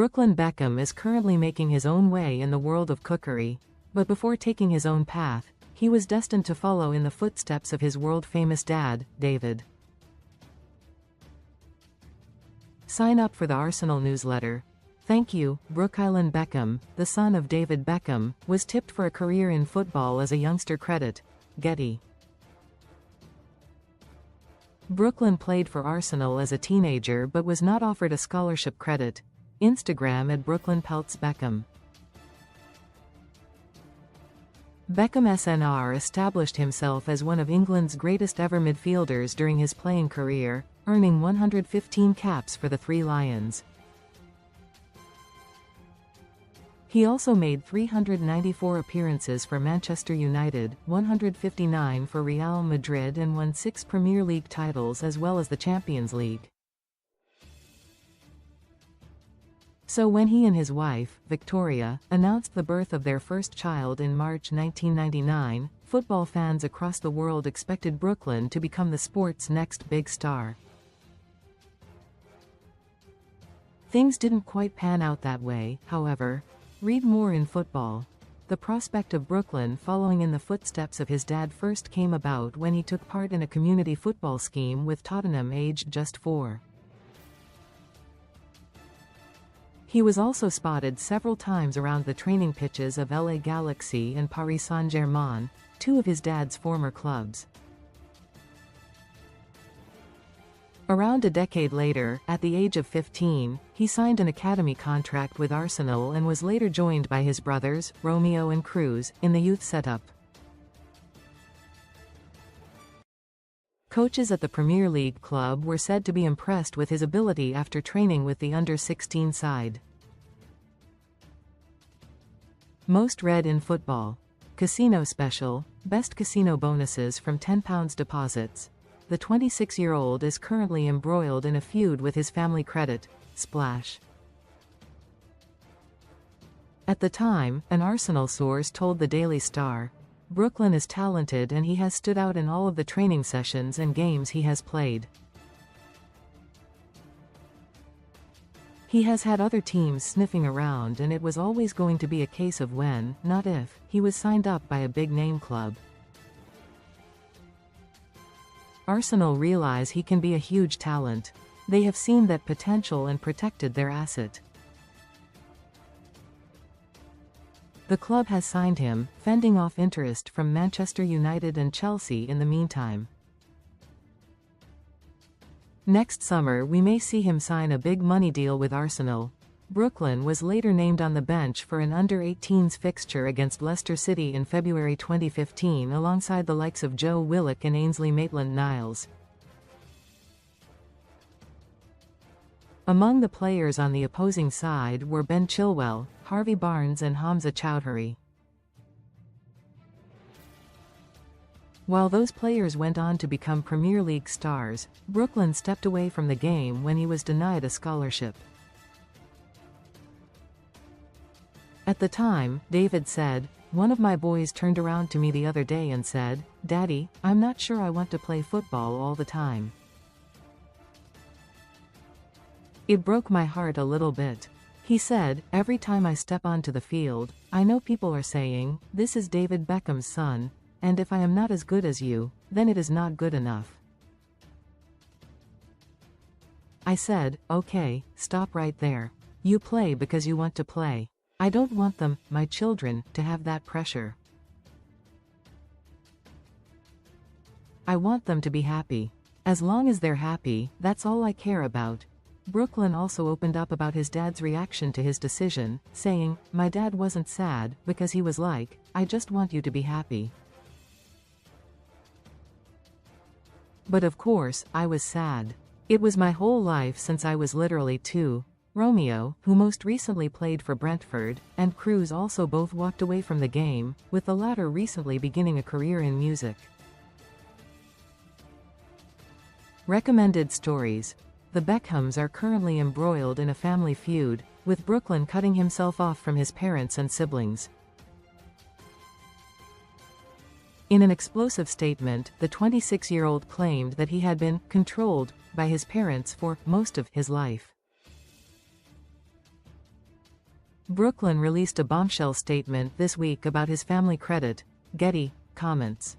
Brookylyn Beckham is currently making his own way in the world of cookery, but before taking his own path, he was destined to follow in the footsteps of his world-famous dad, David. Sign up for the Arsenal newsletter. Thank you. Brookylyn Beckham, the son of David Beckham, was tipped for a career in football as a youngster credit. Getty. Brookylyn played for Arsenal as a teenager but was not offered a scholarship credit. Instagram at Brookylyn_Beckham. Beckham Snr established himself as one of England's greatest ever midfielders during his playing career, earning 115 caps for the Three Lions. He also made 394 appearances for Manchester United, 159 for Real Madrid, and won 6 Premier League titles as well as the Champions League. So when he and his wife, Victoria, announced the birth of their first child in March 1999, football fans across the world expected Brookylyn to become the sport's next big star. Things didn't quite pan out that way, however. Read more in football. The prospect of Brookylyn following in the footsteps of his dad first came about when he took part in a community football scheme with Tottenham aged just 4. He was also spotted several times around the training pitches of LA Galaxy and Paris Saint-Germain, 2 of his dad's former clubs. Around a decade later, at the age of 15, he signed an academy contract with Arsenal and was later joined by his brothers, Romeo and Cruz, in the youth setup. Coaches at the Premier League club were said to be impressed with his ability after training with the under-16 side. Most read in football. Casino special, best casino bonuses from £10 deposits. The 26-year-old is currently embroiled in a feud with his family credit, Splash. At the time, an Arsenal source told the Daily Star, Brookylyn is talented and he has stood out in all of the training sessions and games he has played. He has had other teams sniffing around and it was always going to be a case of when, not if, he was signed up by a big-name club. Arsenal realize he can be a huge talent. They have seen that potential and protected their asset. The club has signed him, fending off interest from Manchester United and Chelsea in the meantime. Next summer we may see him sign a big money deal with Arsenal. Brookylyn was later named on the bench for an under-18s fixture against Leicester City in February 2015 alongside the likes of Joe Willock and Ainsley Maitland-Niles. Among the players on the opposing side were Ben Chilwell, Harvey Barnes and Hamza Chowdhury. While those players went on to become Premier League stars, Brookylyn stepped away from the game when he was denied a scholarship. At the time, David said, "One of my boys turned around to me the other day and said, 'Daddy, I'm not sure I want to play football all the time.' It broke my heart a little bit. He said, 'Every time I step onto the field, I know people are saying, this is David Beckham's son, and if I am not as good as you, then it is not good enough.' I said, 'Okay, stop right there. You play because you want to play. I don't want them, my children, to have that pressure. I want them to be happy. As long as they're happy, that's all I care about.'" Brookylyn also opened up about his dad's reaction to his decision, saying, "My dad wasn't sad, because he was like, 'I just want you to be happy.' But of course, I was sad. It was my whole life since I was literally 2. Romeo, who most recently played for Brentford, and Cruz also both walked away from the game, with the latter recently beginning a career in music. Recommended stories. The Beckhams are currently embroiled in a family feud, with Brookylyn cutting himself off from his parents and siblings. In an explosive statement, the 26-year-old claimed that he had been controlled by his parents for most of his life. Brookylyn released a bombshell statement this week about his family credit. Getty comments.